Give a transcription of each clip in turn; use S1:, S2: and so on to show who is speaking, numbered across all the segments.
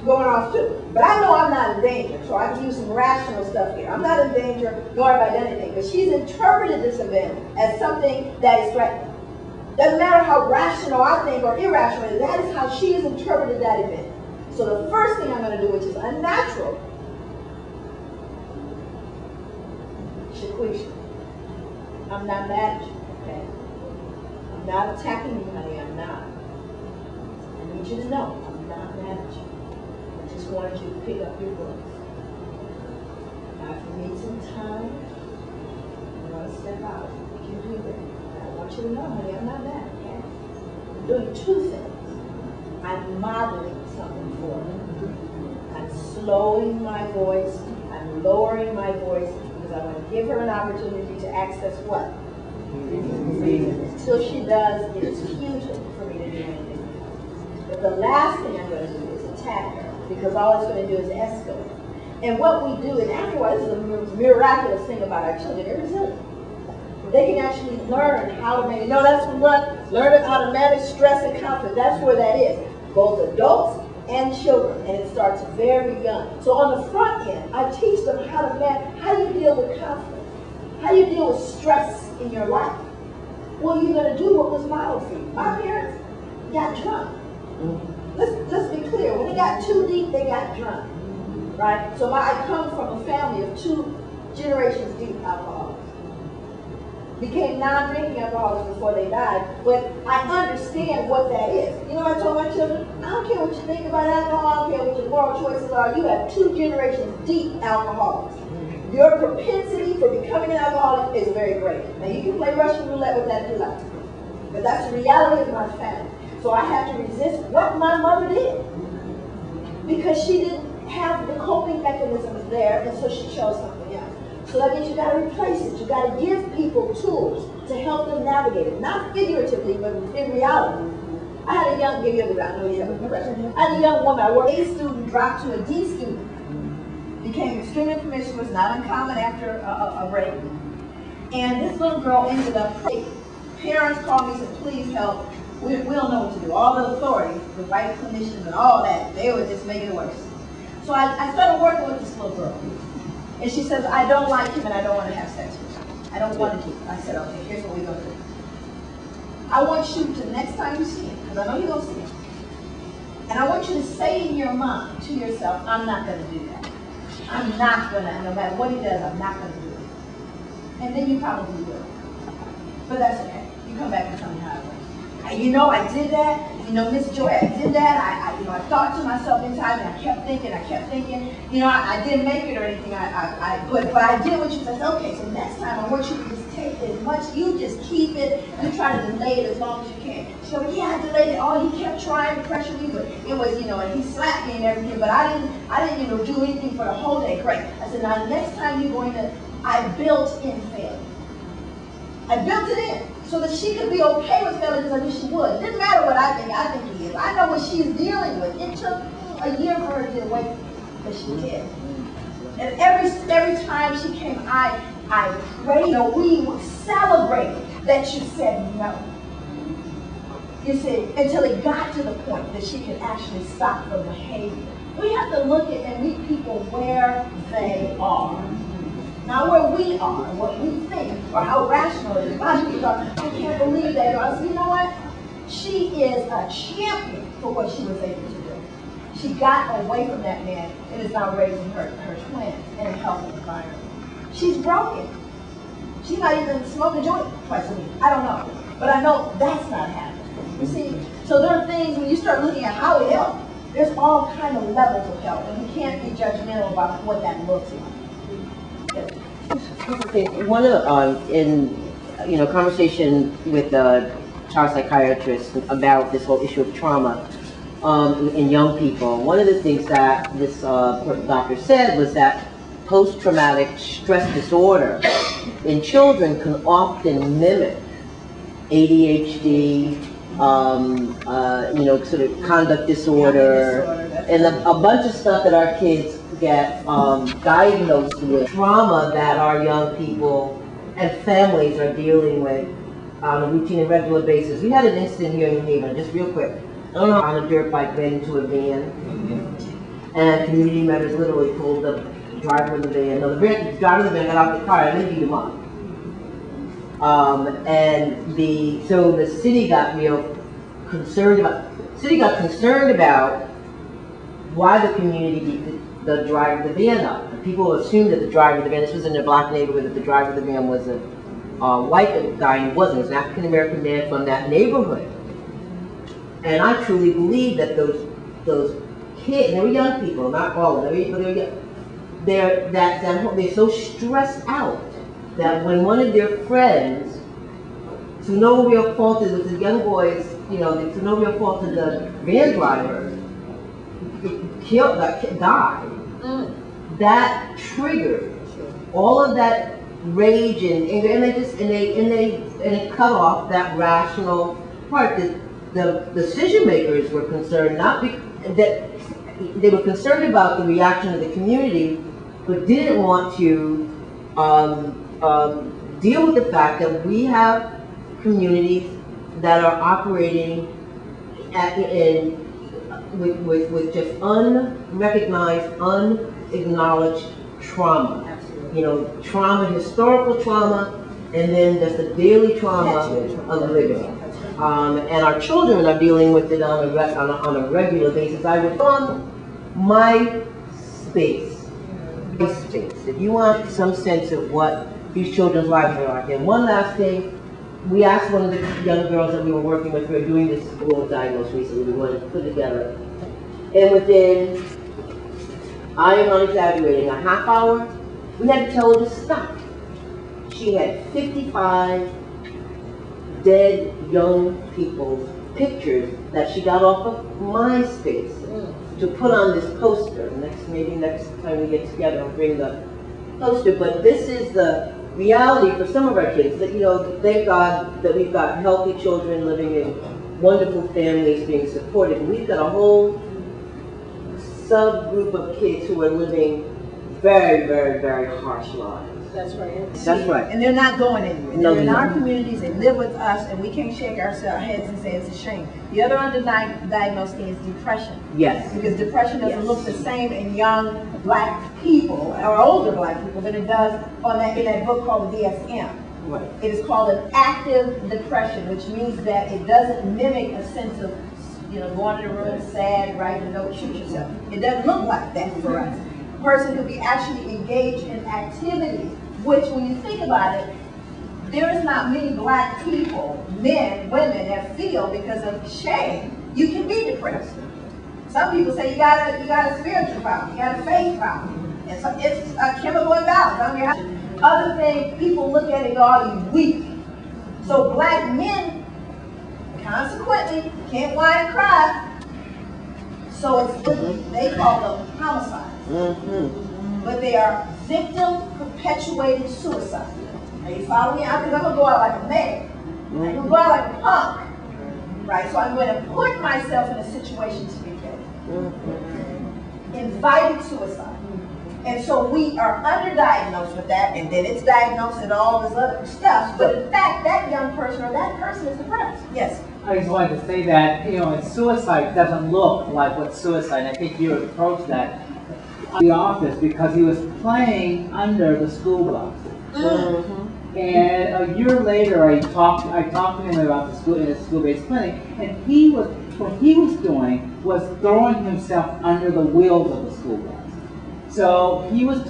S1: going off too. But I know I'm not in danger, so I can use some rational stuff here. I'm not in danger, nor have I done anything. But she's interpreted this event as something that is threatening. Doesn't matter how rational I think or irrational it is, that is how she has interpreted that event. So the first thing I'm going to do, which is unnatural, Shaquisha, I'm not mad at you, okay? I'm not attacking you, honey, I'm not. I need you to know, I'm not mad at you. I just wanted you to pick up your books. Now, if you need some time, you want to step out, you can do that. I want you to know, honey, I'm not mad, okay? I'm doing two things. I'm modeling something for her. I'm slowing my voice, I'm lowering my voice, because I want to give her an opportunity to access what? Reason. Until she does, it is futile for me to do anything. But the last thing I'm going to do is attack her, because all it's going to do is escalate. And what we do, and afterwards, this is a miraculous thing about our children, they're resilient. They can actually learn how to manage. No, that's what, learning how to manage stress and conflict. That's where that is. Both adults and children, and it starts very young. So on the front end, I teach them how to manage, how do you deal with conflict? How do you deal with stress in your life? Well, you're going to do what was modeled for you. My parents got drunk. Let's be clear. When they got too deep, they got drunk. Right? So I come from a family of 2 generations deep alcoholics. Became non-drinking alcoholics before they died, but I understand what that is. You know what I told my children? I don't care what you think about alcohol, I don't care what your moral choices are, you have 2 generations deep alcoholics. Your propensity for becoming an alcoholic is very great. Now you can play Russian roulette with that if you like, but that's the reality of my family. So I have to resist what my mother did, because she didn't have the coping mechanisms there, and so she chose something else. So that means you got to replace it. You got to give people tools to help them navigate it, not figuratively, but in reality. I had a young, I had a young woman. I worked A student dropped to a D student, became extremely promiscuous, not uncommon after a rape. And this little girl ended up praying. Parents called me and said, "Please help. We don't know what to do." All the authorities, the white clinicians and all that, they were just making it worse. So I started working with this little girl. And she says, "I don't like him and I don't want to have sex with him. I don't want to do it." I said, "Okay, here's what we're going to do. I want you to, next time you see him, because I know you're going to see him, and I want you to say in your mind to yourself, I'm not going to do that. I'm not going to, no matter what he does, I'm not going to do it." And then you probably will. But that's okay. You come back and tell me how it went. You know, I did that. You know, Miss Joy, I did that. I thought to myself inside, and I kept thinking. You know, I didn't make it or anything. But I did what you said. Okay, so next time I want you to just take as much. You just keep it. You try to delay it as long as you can. She goes, "Yeah, I delayed it. Oh, he kept trying to pressure me, but it was, you know, and he slapped me and everything. But I didn't, you know, do anything for the whole day." Great. I said, "Now next time you're going to, I built in failure. I built it in so that she could be okay with failure, because I knew she would. It didn't matter what I think he is. I know what she's dealing with. It took a year for her to get away from it, but she did. And every time she came, I prayed. You know, we celebrated that you said no. You see, until it got to the point that she could actually stop the behavior. We have to look at and meet people where they are. Not where we are, what we think, or how rational it is. A lot of people are, "I can't believe that." I said, you know what? She is a champion for what she was able to do. She got away from that man and is now raising her twins in a healthy environment. She's broken. She's not even smoking a joint twice a week. I don't know. But I know that's not happening. You see? So there are things, when you start looking at how we help, there's all kind of levels of help, and we can't be judgmental about what that looks like.
S2: Okay, one of in conversation with a child psychiatrist about this whole issue of trauma in young people. One of the things that this doctor said was that post-traumatic stress disorder in children can often mimic ADHD, sort of conduct disorder, and a bunch of stuff that our kids get diagnosed with, trauma that our young people and families are dealing with on a routine and regular basis. We had an incident here in New Haven, just real quick. I don't know, on a dirt bike ran into a van. and community members literally pulled the driver of the van. No, the driver of the van got out the car and they beat him up. So the city got real concerned about why the community beat the driver of the van up. And people assumed that the driver of the van, this was in a black neighborhood, that the driver of the van was a white guy, and he wasn't. It was an African American man from that neighborhood. And I truly believe that those kids, they were young people, not all of them, but they were young, they're so stressed out that when one of their friends, to no real fault of the young boys, to no real fault of the van driver, died, that triggered all of that rage and anger, and it cut off that rational part. The decision makers were concerned, that they were concerned about the reaction of the community, but didn't want to deal with the fact that we have communities that are operating with just unrecognized, unacknowledged trauma.
S1: Absolutely.
S2: Trauma, historical trauma, and then there's the daily trauma of living. And our children are dealing with it on a regular basis. I would on my space. If you want some sense of what these children's lives are like. And one last thing, we asked one of the young girls that we were working with, we were doing this school diagnosis recently, we wanted to put together. And within, I am not exaggerating, a half hour, we had to tell her to stop. She had 55 dead young people's pictures that she got off of MySpace to put on this poster. Maybe next time we get together, I'll bring the poster. But this is the reality for some of our kids. That thank God that we've got healthy children living in wonderful families being supported. And we've got a whole subgroup of kids who are living very, very, very harsh lives.
S1: That's right.
S2: That's right.
S1: And they're not going anywhere.
S2: No,
S1: they're in
S2: they're
S1: our
S2: not.
S1: communities, they live with us, and we can't shake our heads and say it's a shame. The other underdiagnosed thing is depression.
S2: Yes.
S1: Because depression doesn't look the same in young black people, or older black people, than it does in that book called the DSM.
S2: Right.
S1: It is called an active depression, which means that it doesn't mimic a sense of, going to the room sad, writing a note, shoot yourself. It doesn't look like that for us. A person could be actually engaged in activities, which when you think about it, there is not many black people, men, women, that feel because of shame, you can be depressed. Some people say you got a spiritual problem, you got a faith problem. And so it's a chemical imbalance. Other things, people look at it and go, oh, you weak. So black men, consequently, can't whine and cry. So it's they call them homicides. But they are victim-perpetuated suicide. Are you following me? Because I'm going to go out like a man. I'm going to go out like a punk. Right? So I'm going to put myself in a situation to be killed. Invited suicide. And so we are underdiagnosed with that, and then it's diagnosed and all this other stuff. But in fact, that young person or that person is depressed. Yes?
S3: I just wanted to say that, suicide doesn't look like what suicide. I think you approached that in the office because he was playing under the school bus. And a year later, I talked to him about the school in a school-based clinic, and what he was doing was throwing himself under the wheels of the school bus. So he was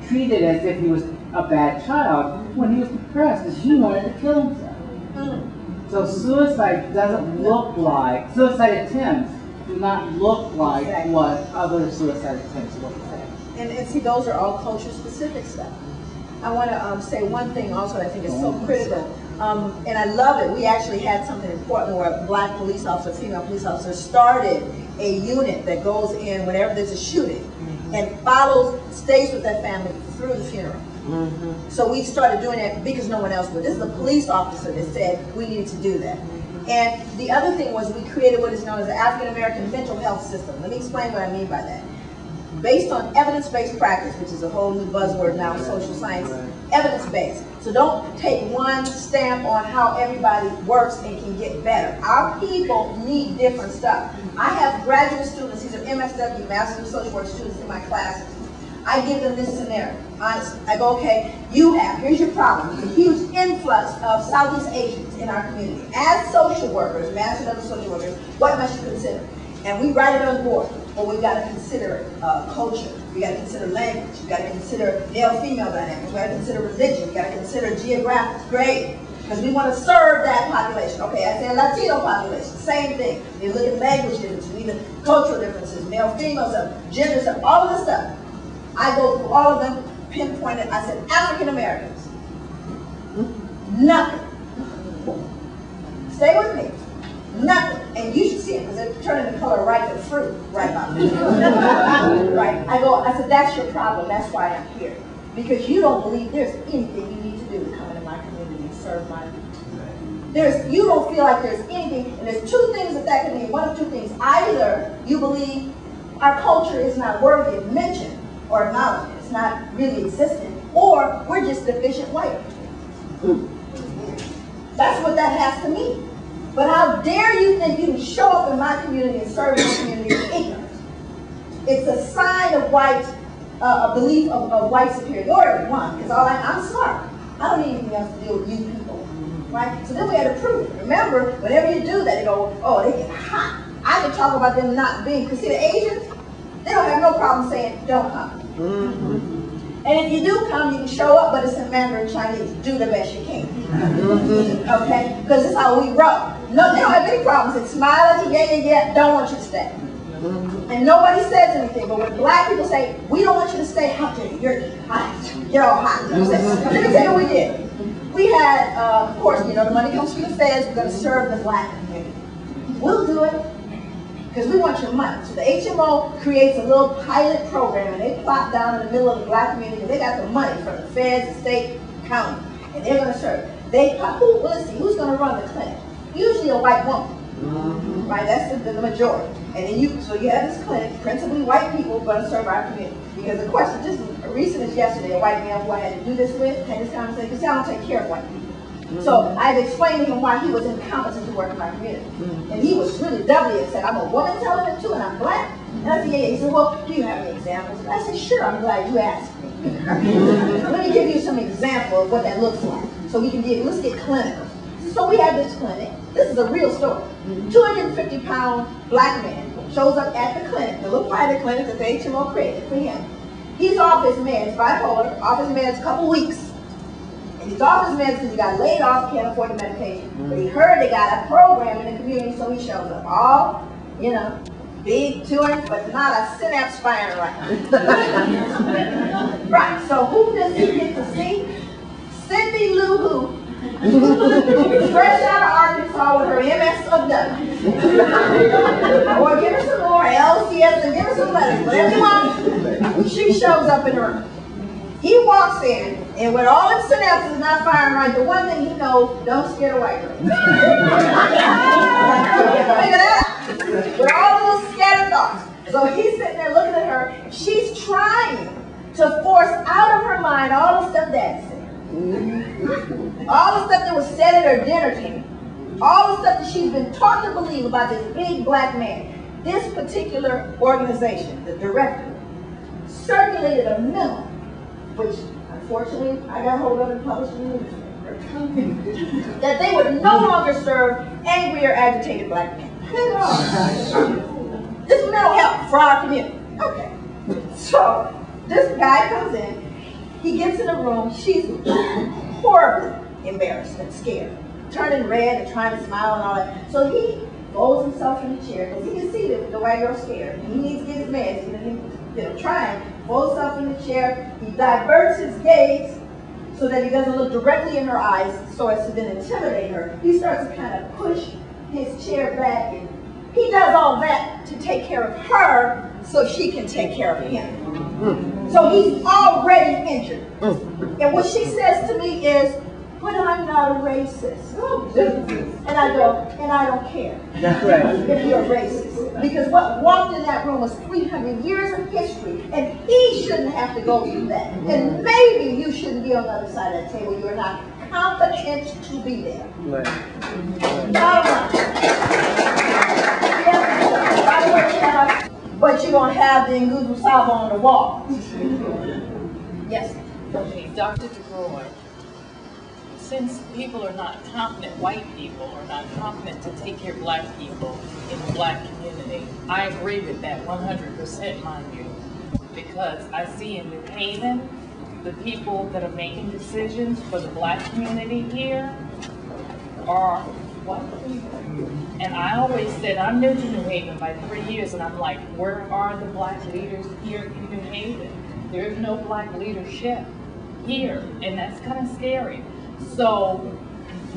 S3: treated as if he was a bad child when he was depressed, as he wanted to kill himself. So suicide doesn't look like, suicide attempts do not look like what other suicide attempts look like.
S1: And see, those are all culture-specific stuff. I want to say one thing also that I think is so critical, and I love it. We actually had something in Portland where a black police officer, female police officer, started a unit that goes in whenever there's a shooting and stays with that family through the funeral. So we started doing that because no one else would. This is a police officer that said we needed to do that. And the other thing was we created what is known as the African American mental health system. Let me explain what I mean by that. Based on evidence-based practice, which is a whole new buzzword now in social science, evidence-based. So don't take one stamp on how everybody works and can get better. Our people need different stuff. I have graduate students, these are MSW, Master of Social Work students in my classes. I give them this scenario, honestly. I go, okay, here's your problem. There's a huge influx of Southeast Asians in our community. As social workers, Master of Social Workers, what must you consider? And we write it on the board. Well, we've got to consider culture. We got to consider language. We got to consider male-female dynamics. We got to consider religion. We got to consider geographics. Great, because we want to serve that population. Okay, I say Latino population. Same thing. You look at language differences, even cultural differences, male-female stuff, gender stuff, all of this stuff. I go through all of them, pinpointed. I said African Americans. Nothing. Stay with me. Nothing. And you should see it because they're turning the color right to fruit right about now. Right. I said, that's your problem. That's why I'm here. Because you don't believe there's anything you need to do to come into my community and serve my people. You don't feel like there's anything, and there's two things that can mean. One of two things. Either you believe our culture is not worthy of mention or acknowledgement. It's not really existent. Or we're just deficient white. That's what that has to mean. But how dare you think you can show up in my community and serve my community with ignorance? It's a sign of white, a belief of white superiority, one, because I'm smart. I don't need anything else to deal with you people, right? So then we had to prove it. Remember, whenever you do that, they go, oh, they get hot. I can talk about them not being, because see the Asians, they don't have no problem saying, don't come. And if you do come, you can show up, but it's in Mandarin Chinese. Do the best you can. Okay? Because this is how we roll. No, they don't have any problems. They smile at you, yeah, don't want you to stay. And nobody says anything, but when black people say, we don't want you to stay, how dare you? You're hot. You're all hot. Let me tell you what we did. We had, of course, the money comes from the feds. We're going to serve the black community. We'll do it. Because we want your money. So the HMO creates a little pilot program, and they plop down in the middle of the black community, and they got the money from the feds, the state, county, and they're going to serve. Let's see, who's going to run the clinic? Usually a white woman, right? That's the majority. And then you have this clinic, principally white people, going to serve our community. Because the question, just recent as yesterday, a white man who I had to do this with, had this conversation, because I don't take care of white people. So I had explained to him why he was incompetent to work in my community. And he was really doubly upset. I'm a woman telling it too, and I'm black. And I said, yeah. He said, well, do you have any examples? And I said, sure, I'm glad you asked me. Let me give you some example of what that looks like. So let's get clinical. So we had this clinic. This is a real story. 250-pound black man shows up at the clinic, the little private clinic that the HMO created for him. He's off his meds, bipolar, off his meds a couple weeks. And he's off his meds because he got laid off, can't afford the medication. But he heard they got a program in the community, so he shows up. All, big to him, but not a synapse firing right. Right, so who does he get to see? Cindy Lou Who, fresh out of Arkansas with her MS of W. Or give her some more LCS and give her some letters, whatever you want. She shows up in the room. He walks in, and with all his synapses not firing right, the one thing he knows, don't scare the white girl. Figure that out. With all those scattered thoughts. So he's sitting there looking at her. She's trying to force out of her mind all the stuff Dad said. All the stuff that was said at her dinner table. All the stuff that she's been taught to believe about this big black man. This particular organization, the director, circulated a memo, which unfortunately I got hold of and published in the newspaper, that they would no longer serve angry or agitated black men. This is mental health for our community. Okay. So this guy comes in, he gets in the room, she's horribly embarrassed and scared, turning red and trying to smile and all that. So he folds himself in the chair because he can see the white girl scared. And he needs to get his meds, trying, folds himself in the chair, he diverts his gaze so that he doesn't look directly in her eyes so as to then intimidate her. He starts to kind of push his chair back, and he does all that to take care of her so she can take care of him. So he's already injured. And what she says to me is, but I'm not a racist. And I go, and I don't care.
S2: That's right.
S1: If you're a racist. Because what walked in that room was 300 years of history, and he shouldn't have to go through that. And maybe you shouldn't be on the other side of that table. You're not competent to be there.
S2: Right.
S1: All right. Yeah, but you're going to have the Nguzu Saba on the wall. Yes.
S4: Okay, Dr. DeGroy, since people are not competent, white people are not competent to take care of black people in the black community, I agree with that 100%, mind you, because I see in New Haven, the people that are making decisions for the black community here are white people. And I always said, I'm new to New Haven by 3 years, and I'm like, where are the black leaders here in New Haven? There is no black leadership here, and that's kind of scary. So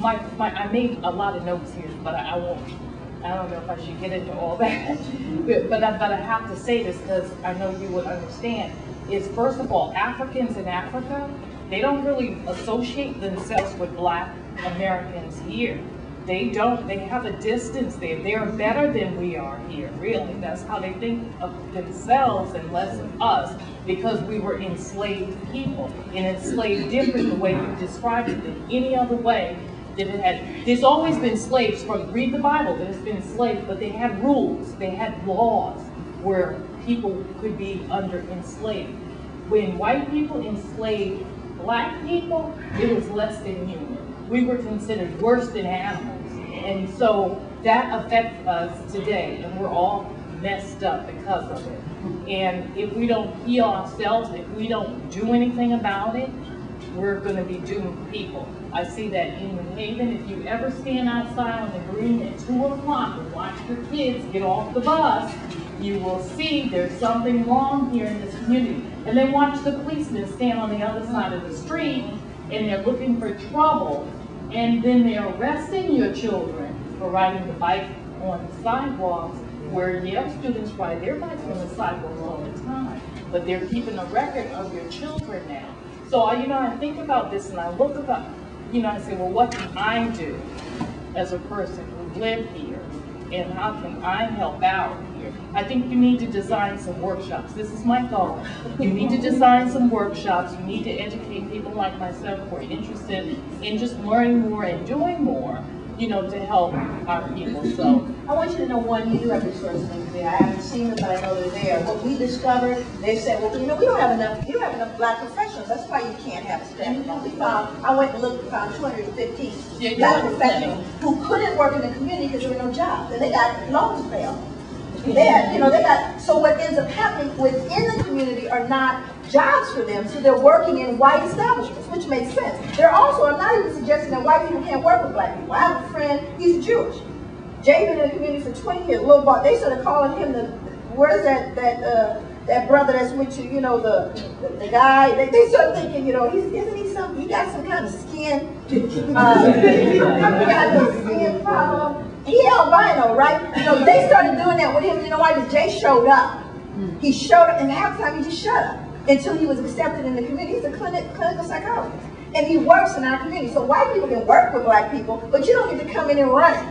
S4: I made a lot of notes here, but I won't. I don't know if I should get into all that. but I have to say this because I know you would understand. Is first of all, Africans in Africa, they don't really associate themselves with black Americans here. They don't. They have a distance there. They are better than we are here, really. That's how they think of themselves and less of us, because we were enslaved people, and enslaved different the way you described it than any other way that it had. There's always been slaves from, read the Bible, there's been slaves, but they had rules, they had laws where people could be under enslaved. When white people enslaved black people, it was less than human. We were considered worse than animals. And so that affects us today, and we're all messed up because of it. And if we don't heal ourselves, if we don't do anything about it, we're going to be doomed people. I see that in New Haven. If you ever stand outside on the green at 2 o'clock and watch your kids get off the bus, you will see there's something wrong here in this community. And then watch the policemen stand on the other side of the street, and they're looking for trouble, and then they're arresting your children for riding the bike on the sidewalks, where students ride their bikes on the sidewalks all the time, but they're keeping a record of your children now. So I think about this, and I look about, I say, well, what can I do as a person who live here, and how can I help out here? I think you need to design some workshops. This is my goal. You need to design some workshops. You need to educate people like myself who are interested in just learning more and doing more, to help our people. So
S1: I want you to know, one, you do have resources there. I haven't seen them, but I know they're there. What we discovered, they said, well, we don't have enough, you don't have enough black professionals. That's why you can't have a staff. We found, I went and looked and found 215 black professionals who couldn't work in the community because there were no jobs. And they got loans to pay off. They got, so what ends up happening within the community are not jobs for them, so they're working in white establishments, which makes sense. They're also, I'm not even suggesting that white people can't work with black people. I have a friend, he's Jewish. Jay been in the community for 20 years, little boy. They started calling him where's that brother that's with you, the guy, they started thinking, isn't he something, he got some kind of skin, he got a skin problem. He albino, right? They started doing that with him. You know why? Because Jay showed up. He showed up, and half the time he just shut up until he was accepted in the community. He's a clinical psychologist, and he works in our community. So white people can work with black people, but you don't get to come in and run it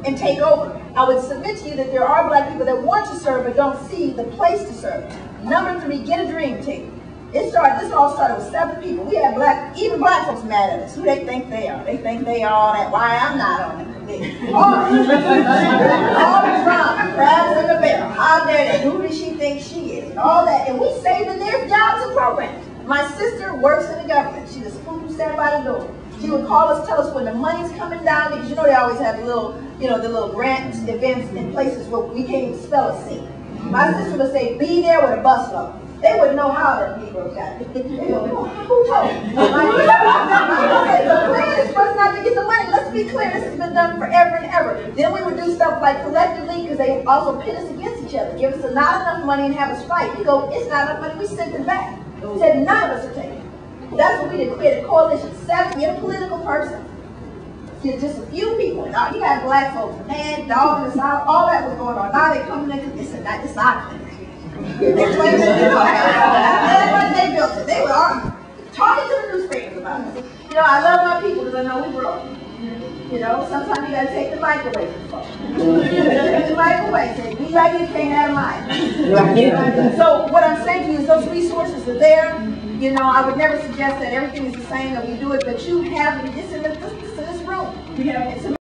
S1: and take over. I would submit to you that there are black people that want to serve but don't see the place to serve. Number 3, get a dream team. This all started with 7 people. We had even black folks mad at us. Who they think they are? They think they are all that. Why I'm not on it. All the drama, crabs in the barrel. How dare they? Who does she think she is? And all that. And we saving their jobs and programs. My sister works in the government. She's a spoon who sat by the door. She would call us, tell us when the money's coming down, because they always have the little grant events in places where we can't even spell a C. My sister would say, be there with a busload. They wouldn't know how that Negro got it. They don't know who told them. The plan is for us not to get the money. Let's be clear, this has been done forever and ever. Then we would do stuff like collectively, because they also pit us against each other. Give us not enough money and have us fight. We go, it's not enough money, we sent it back. Said none of us are taking it. That's what we did, create a coalition. 7, get a political person. Get just a few people. Now, you got black folks, man, dog in the south, all that was going on. Now they coming in, it's our clinic. They built it. They were talking to the newspapers about it. know, I love my people because I know we broke. You know, sometimes you gotta take the mic away from folks. Take the mic away. Say, be like you can't have a mic. So what I'm saying to you is those resources are there. You know, I would never suggest that everything is the same, that we do it, but you have, it's in this room. It's